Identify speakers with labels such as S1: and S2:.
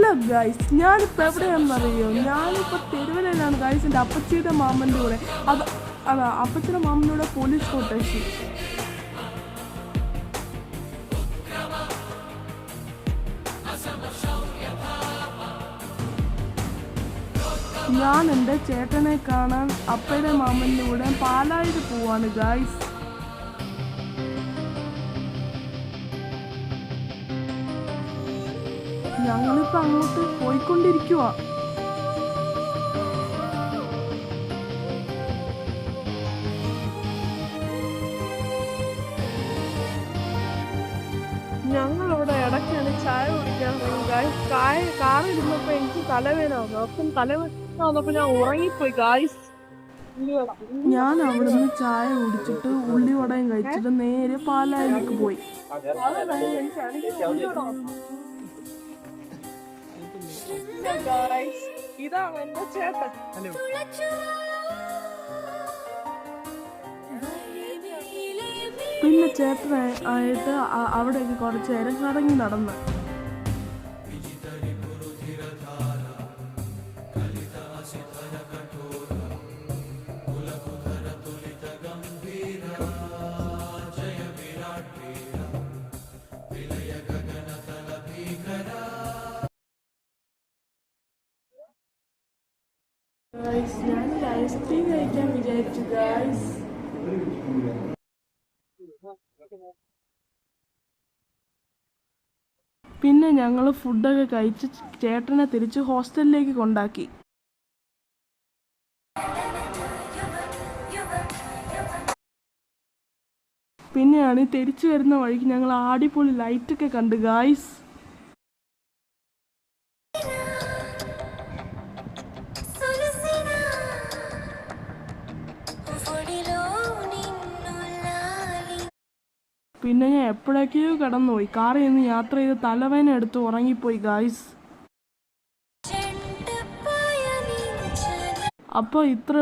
S1: Hello guys, ഞാനിപ്പോൾ എവിടെയാണെന്നറിയോ? ഞാനിപ്പോൾ തെരുവലയിലാണ് guys, എൻ്റെ അപ്പച്ചിയുടെ മാമൻ്റെ കൂടെ. അതാ അപ്പച്ചിയുടെ മാമൻ്റെ കൂടെ പോലീസ് കൊട്ടേഷൻ. ഞാൻ എൻ്റെ ചേട്ടനെ കാണാൻ അപ്പയുടെ മാമൻ്റെ കൂടെ പാലായിൽ പോവാണ് ഗൈസ്. ഞങ്ങളിപ്പോൾ അങ്ങോട്ട് പോയിക്കൊണ്ടിരിക്കുക. ഞങ്ങളിവിടെ ഇടയ്ക്കാണ് ചായ കുടിക്കാൻ തുടങ്ങി. കാറിരുന്നപ്പോൾ എനിക്ക് തലവേദന വന്നു. അപ്പം തലവേദന വന്നപ്പോൾ ഞാൻ ഉറങ്ങിപ്പോയി ഗായ്സ്. ഞാൻ അവിടുന്ന് ചായ കുടിച്ചിട്ട് ഉള്ളിവടയും കഴിച്ചിട്ട് നേരെ പാലായിലേക്ക് പോയി. ഇതാണ് എന്റെ ചേട്ടൻ. പിന്നെ ചേട്ടനായിട്ട് അവിടേക്ക് കുറച്ച് നേരം കറങ്ങി നടന്ന്. ഞാനൊരു ഐസ്ക്രീം കഴിക്കാൻ വിചാരിച്ചു ഗായ്സ്. പിന്നെ ഞങ്ങൾ ഫുഡൊക്കെ കഴിച്ച് ചേട്ടനെ തിരിച്ച് ഹോസ്റ്റലിലേക്ക് കൊണ്ടാക്കി. പിന്നെയാണ് തിരിച്ചു വരുന്ന വഴിക്ക് ഞങ്ങൾ അടിപൊളി ലൈറ്റൊക്കെ കണ്ട് ഗായ്സ്. പിന്നെ ഞാൻ എപ്പോഴൊക്കെയോ കടന്നുപോയി. കാറിൽ നിന്ന് യാത്ര ചെയ്ത് തലവേദന എടുത്ത് ഉറങ്ങിപ്പോയി ഗായ്സ്. അപ്പോൾ ഇത്ര